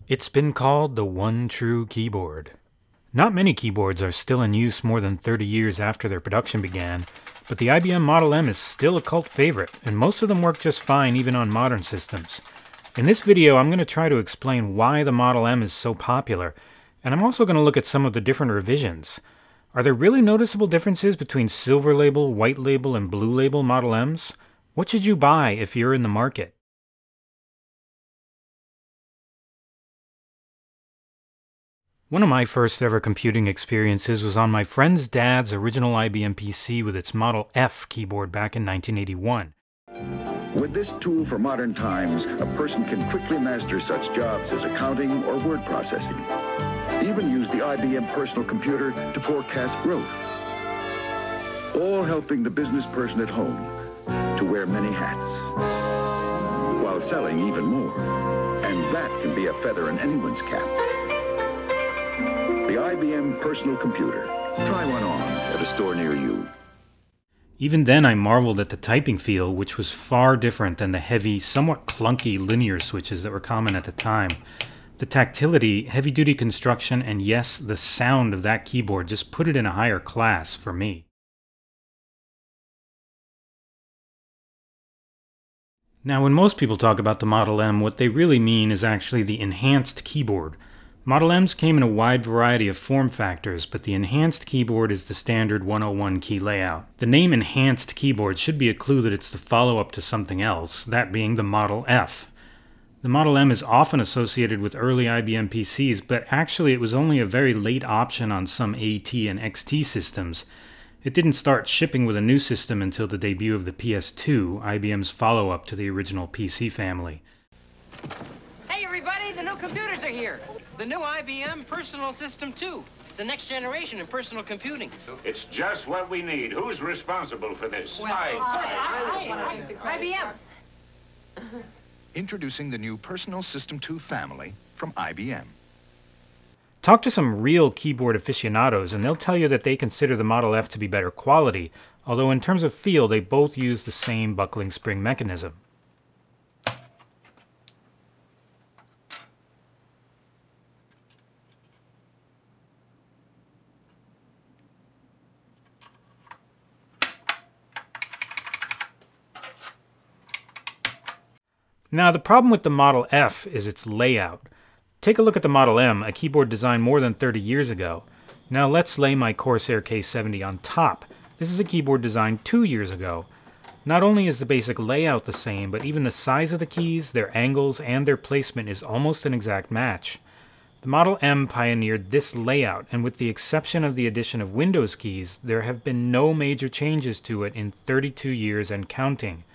It's been called the one true keyboard. Not many keyboards are still in use more than 30 years after their production began, but the IBM Model M is still a cult favorite, and most of them work just fine even on modern systems. In this video, I'm going to try to explain why the Model M is so popular, and I'm also going to look at some of the different revisions. Are there really noticeable differences between Silver Label, White Label, and Blue Label Model Ms? What should you buy if you're in the market? One of my first ever computing experiences was on my friend's dad's original IBM PC with its Model F keyboard back in 1981. With this tool for modern times, a person can quickly master such jobs as accounting or word processing. Even use the IBM personal computer to forecast growth. All helping the business person at home to wear many hats, while selling even more. And that can be a feather in anyone's cap. The IBM personal computer. Try one on at a store near you. Even then I marveled at the typing feel, which was far different than the heavy, somewhat clunky linear switches that were common at the time. The tactility, heavy-duty construction, and yes, the sound of that keyboard just put it in a higher class for me. Now, when most people talk about the Model M, what they really mean is actually the enhanced keyboard. Model Ms came in a wide variety of form factors, but the enhanced keyboard is the standard 101 key layout. The name enhanced keyboard should be a clue that it's the follow-up to something else, that being the Model F. The Model M is often associated with early IBM PCs, but actually it was only a very late option on some AT and XT systems. It didn't start shipping with a new system until the debut of the PS2, IBM's follow-up to the original PC family. Hey everybody, the new computers are here. The new IBM Personal System 2. The next generation in personal computing. It's just what we need. Who's responsible for this? Well, IBM. Introducing the new Personal System 2 family from IBM. Talk to some real keyboard aficionados and they'll tell you that they consider the Model F to be better quality, although in terms of feel they both use the same buckling spring mechanism. Now, the problem with the Model F is its layout. Take a look at the Model M, a keyboard designed more than 30 years ago. Now let's lay my Corsair K70 on top. This is a keyboard designed 2 years ago. Not only is the basic layout the same, but even the size of the keys, their angles, and their placement is almost an exact match. The Model M pioneered this layout, and with the exception of the addition of Windows keys, there have been no major changes to it in 32 years and counting.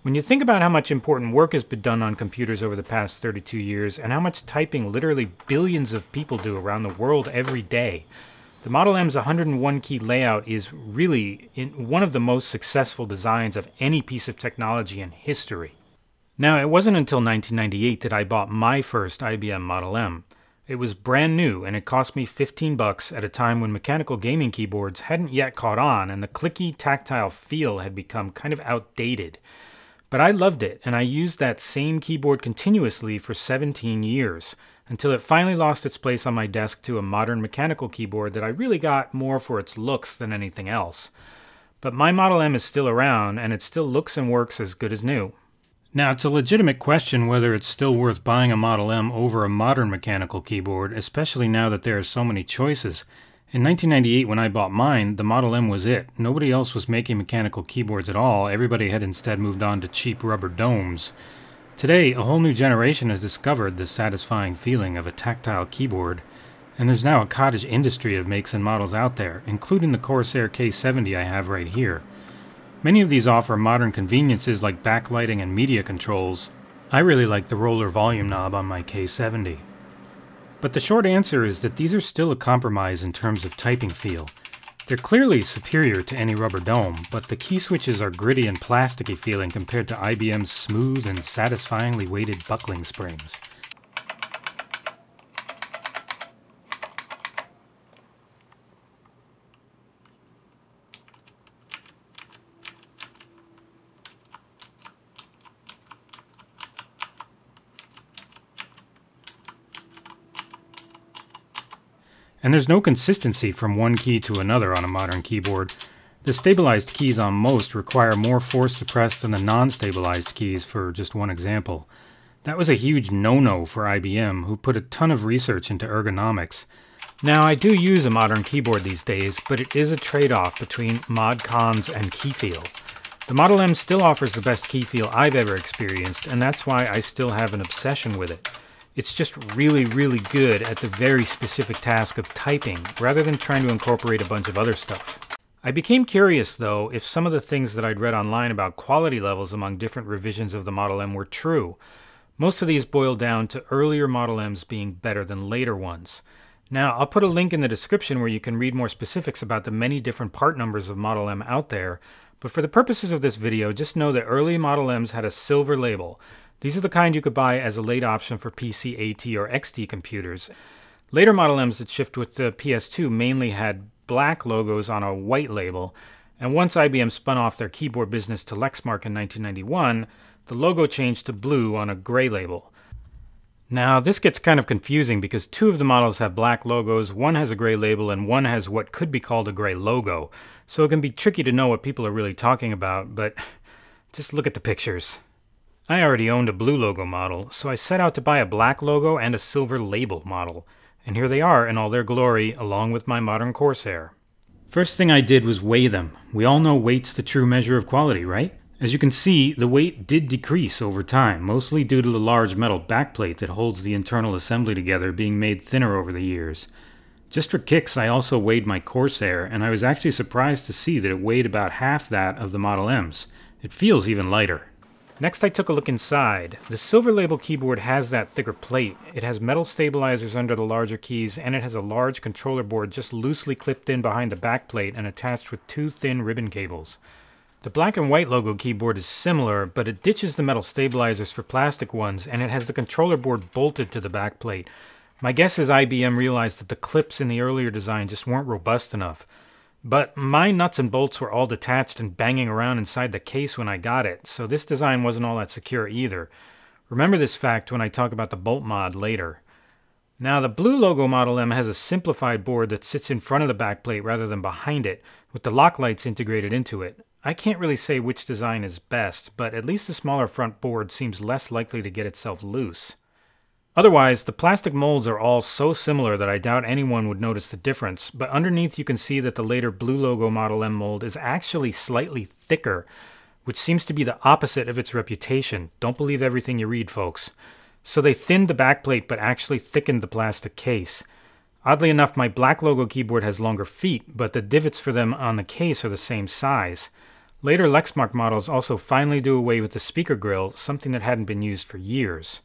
When you think about how much important work has been done on computers over the past 32 years and how much typing literally billions of people do around the world every day, the Model M's 101 key layout is really one of the most successful designs of any piece of technology in history. Now, it wasn't until 1998 that I bought my first IBM Model M. It was brand new and it cost me $15 at a time when mechanical gaming keyboards hadn't yet caught on and the clicky tactile feel had become kind of outdated. But I loved it, and I used that same keyboard continuously for 17 years, until it finally lost its place on my desk to a modern mechanical keyboard that I really got more for its looks than anything else. But my Model M is still around, and it still looks and works as good as new. Now, it's a legitimate question whether it's still worth buying a Model M over a modern mechanical keyboard, especially now that there are so many choices. In 1998, when I bought mine, the Model M was it. Nobody else was making mechanical keyboards at all. Everybody had instead moved on to cheap rubber domes. Today, a whole new generation has discovered the satisfying feeling of a tactile keyboard, and there's now a cottage industry of makes and models out there, including the Corsair K70 I have right here. Many of these offer modern conveniences like backlighting and media controls. I really like the roller volume knob on my K70. But the short answer is that these are still a compromise in terms of typing feel. They're clearly superior to any rubber dome, but the key switches are gritty and plasticky feeling compared to IBM's smooth and satisfyingly weighted buckling springs. And there's no consistency from one key to another on a modern keyboard. The stabilized keys on most require more force to press than the non-stabilized keys, for just one example. That was a huge no-no for IBM, who put a ton of research into ergonomics. Now, I do use a modern keyboard these days, but it is a trade-off between mod cons and key feel. The Model M still offers the best key feel I've ever experienced, and that's why I still have an obsession with it. It's just really, really good at the very specific task of typing, rather than trying to incorporate a bunch of other stuff. I became curious, though, if some of the things that I'd read online about quality levels among different revisions of the Model M were true. Most of these boil down to earlier Model Ms being better than later ones. Now, I'll put a link in the description where you can read more specifics about the many different part numbers of Model M out there, but for the purposes of this video, just know that early Model Ms had a silver label. These are the kind you could buy as a late option for PC, AT, or XT computers. Later Model Ms that shipped with the PS2 mainly had black logos on a white label, and once IBM spun off their keyboard business to Lexmark in 1991, the logo changed to blue on a gray label. Now, this gets kind of confusing because two of the models have black logos, one has a gray label, and one has what could be called a gray logo, so it can be tricky to know what people are really talking about, but just look at the pictures. I already owned a blue logo model, so I set out to buy a black logo and a silver label model. And here they are in all their glory, along with my modern Corsair. First thing I did was weigh them. We all know weight's the true measure of quality, right? As you can see, the weight did decrease over time, mostly due to the large metal backplate that holds the internal assembly together being made thinner over the years. Just for kicks, I also weighed my Corsair, and I was actually surprised to see that it weighed about half that of the Model Ms. It feels even lighter. Next, I took a look inside. The silver label keyboard has that thicker plate. It has metal stabilizers under the larger keys, and it has a large controller board just loosely clipped in behind the backplate and attached with two thin ribbon cables. The black and white logo keyboard is similar, but it ditches the metal stabilizers for plastic ones, and it has the controller board bolted to the backplate. My guess is IBM realized that the clips in the earlier design just weren't robust enough. But my nuts and bolts were all detached and banging around inside the case when I got it, so this design wasn't all that secure either. Remember this fact when I talk about the bolt mod later. Now, the blue logo Model M has a simplified board that sits in front of the backplate rather than behind it, with the lock lights integrated into it. I can't really say which design is best, but at least the smaller front board seems less likely to get itself loose. Otherwise, the plastic molds are all so similar that I doubt anyone would notice the difference, but underneath you can see that the later blue logo Model M mold is actually slightly thicker, which seems to be the opposite of its reputation. Don't believe everything you read, folks. So they thinned the backplate but actually thickened the plastic case. Oddly enough, my black logo keyboard has longer feet, but the divots for them on the case are the same size. Later Lexmark models also finally do away with the speaker grill, something that hadn't been used for years.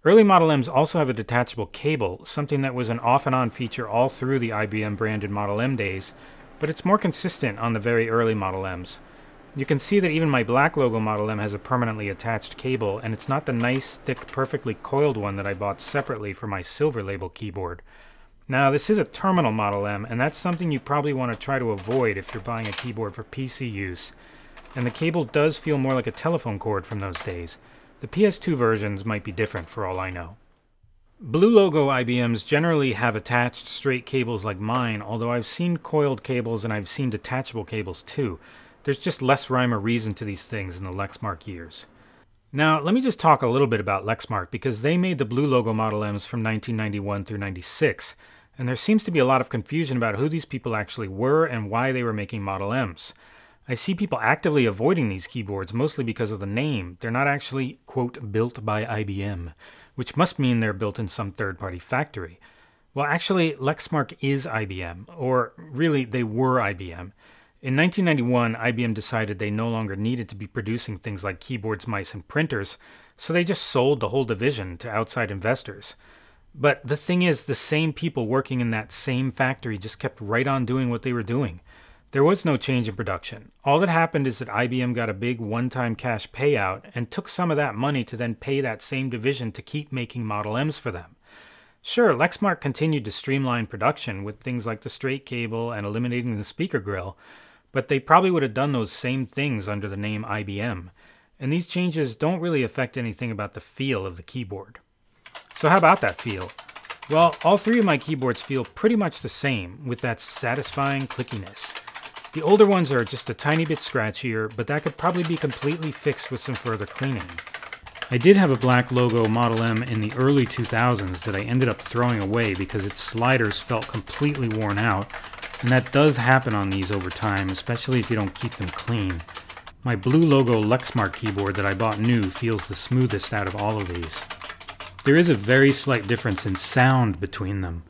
Early Model Ms also have a detachable cable, something that was an off-and-on feature all through the IBM-branded Model M days, but it's more consistent on the very early Model Ms. You can see that even my black logo Model M has a permanently attached cable, and it's not the nice, thick, perfectly coiled one that I bought separately for my silver label keyboard. Now, this is a terminal Model M, and that's something you probably want to try to avoid if you're buying a keyboard for PC use. And the cable does feel more like a telephone cord from those days. The PS2 versions might be different for all I know. Blue logo IBMs generally have attached straight cables like mine, although I've seen coiled cables and I've seen detachable cables too. There's just less rhyme or reason to these things in the Lexmark years. Now, let me just talk a little bit about Lexmark, because they made the blue logo Model Ms from 1991 through 96, and there seems to be a lot of confusion about who these people actually were and why they were making Model Ms. I see people actively avoiding these keyboards mostly because of the name. They're not actually, quote, built by IBM, which must mean they're built in some third-party factory. Well, actually, Lexmark is IBM, or really, they were IBM. In 1991, IBM decided they no longer needed to be producing things like keyboards, mice, and printers, so they just sold the whole division to outside investors. But the thing is, the same people working in that same factory just kept right on doing what they were doing. There was no change in production. All that happened is that IBM got a big one-time cash payout and took some of that money to then pay that same division to keep making Model Ms for them. Sure, Lexmark continued to streamline production with things like the straight cable and eliminating the speaker grill, but they probably would have done those same things under the name IBM. And these changes don't really affect anything about the feel of the keyboard. So how about that feel? Well, all three of my keyboards feel pretty much the same, with that satisfying clickiness. The older ones are just a tiny bit scratchier, but that could probably be completely fixed with some further cleaning. I did have a black logo Model M in the early 2000s that I ended up throwing away because its sliders felt completely worn out, and that does happen on these over time, especially if you don't keep them clean. My blue logo Lexmark keyboard that I bought new feels the smoothest out of all of these. There is a very slight difference in sound between them.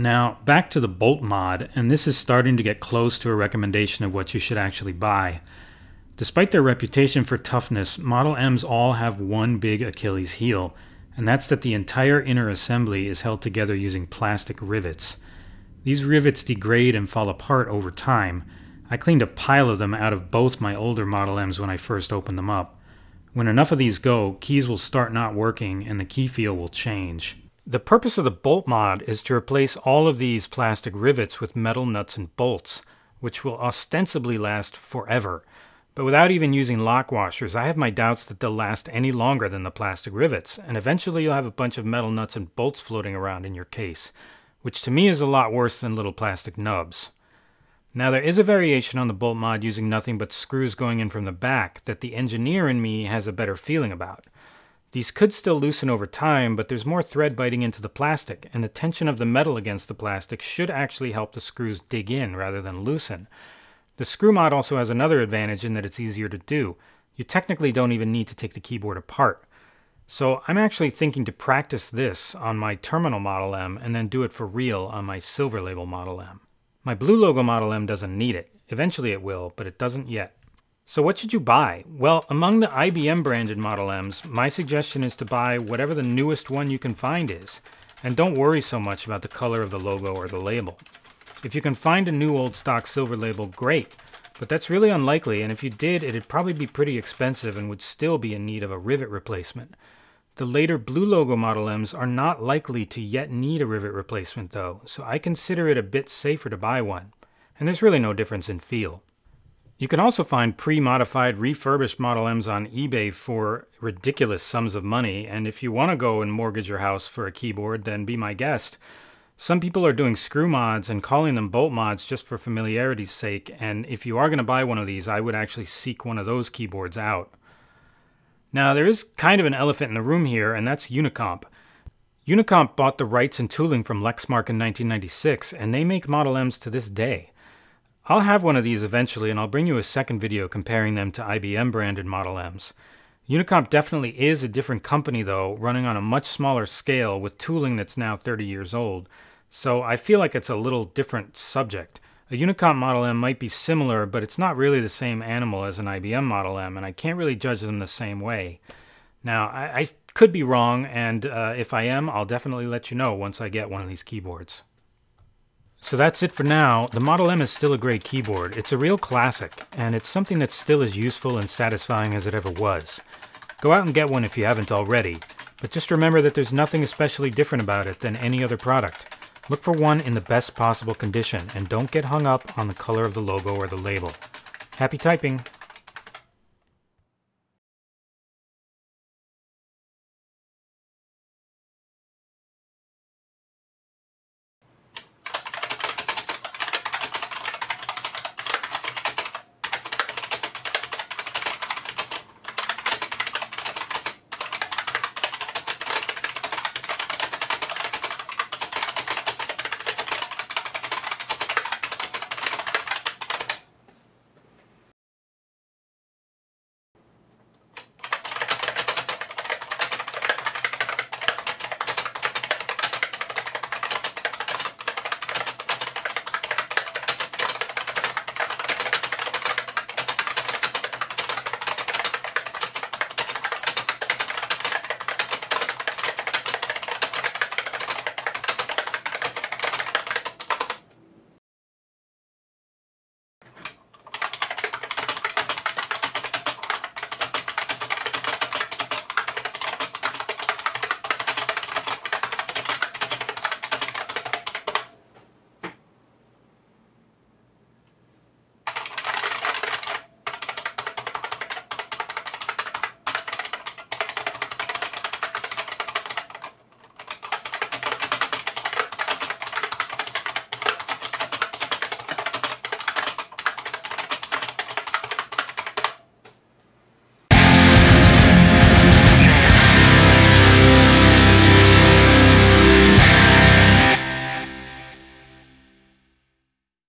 Now, back to the bolt mod, and this is starting to get close to a recommendation of what you should actually buy. Despite their reputation for toughness, Model Ms all have one big Achilles heel, and that's that the entire inner assembly is held together using plastic rivets. These rivets degrade and fall apart over time. I cleaned a pile of them out of both my older Model Ms when I first opened them up. When enough of these go, keys will start not working and the key feel will change. The purpose of the bolt mod is to replace all of these plastic rivets with metal nuts and bolts, which will ostensibly last forever. But without even using lock washers, I have my doubts that they'll last any longer than the plastic rivets, and eventually you'll have a bunch of metal nuts and bolts floating around in your case, which to me is a lot worse than little plastic nubs. Now there is a variation on the bolt mod using nothing but screws going in from the back that the engineer in me has a better feeling about. These could still loosen over time, but there's more thread biting into the plastic, and the tension of the metal against the plastic should actually help the screws dig in rather than loosen. The screw mod also has another advantage in that it's easier to do. You technically don't even need to take the keyboard apart. So I'm actually thinking to practice this on my terminal Model M and then do it for real on my silver label Model M. My blue logo Model M doesn't need it. Eventually it will, but it doesn't yet. So what should you buy? Well, among the IBM branded Model Ms, my suggestion is to buy whatever the newest one you can find is. And don't worry so much about the color of the logo or the label. If you can find a new old stock silver label, great. But that's really unlikely, and if you did, it'd probably be pretty expensive and would still be in need of a rivet replacement. The later blue logo Model Ms are not likely to yet need a rivet replacement though, so I consider it a bit safer to buy one. And there's really no difference in feel. You can also find pre-modified, refurbished Model Ms on eBay for ridiculous sums of money, and if you want to go and mortgage your house for a keyboard, then be my guest. Some people are doing screw mods and calling them bolt mods just for familiarity's sake, and if you are going to buy one of these, I would actually seek one of those keyboards out. Now, there is kind of an elephant in the room here, and that's Unicomp. Unicomp bought the rights and tooling from Lexmark in 1996, and they make Model Ms to this day. I'll have one of these eventually, and I'll bring you a second video comparing them to IBM branded Model Ms. Unicomp definitely is a different company though, running on a much smaller scale with tooling that's now 30 years old. So I feel like it's a little different subject. A Unicomp Model M might be similar, but it's not really the same animal as an IBM Model M, and I can't really judge them the same way. Now, I could be wrong, and if I am, I'll definitely let you know once I get one of these keyboards. So that's it for now. The Model M is still a great keyboard. It's a real classic, and it's something that's still as useful and satisfying as it ever was. Go out and get one if you haven't already, but just remember that there's nothing especially different about it than any other product. Look for one in the best possible condition, and don't get hung up on the color of the logo or the label. Happy typing!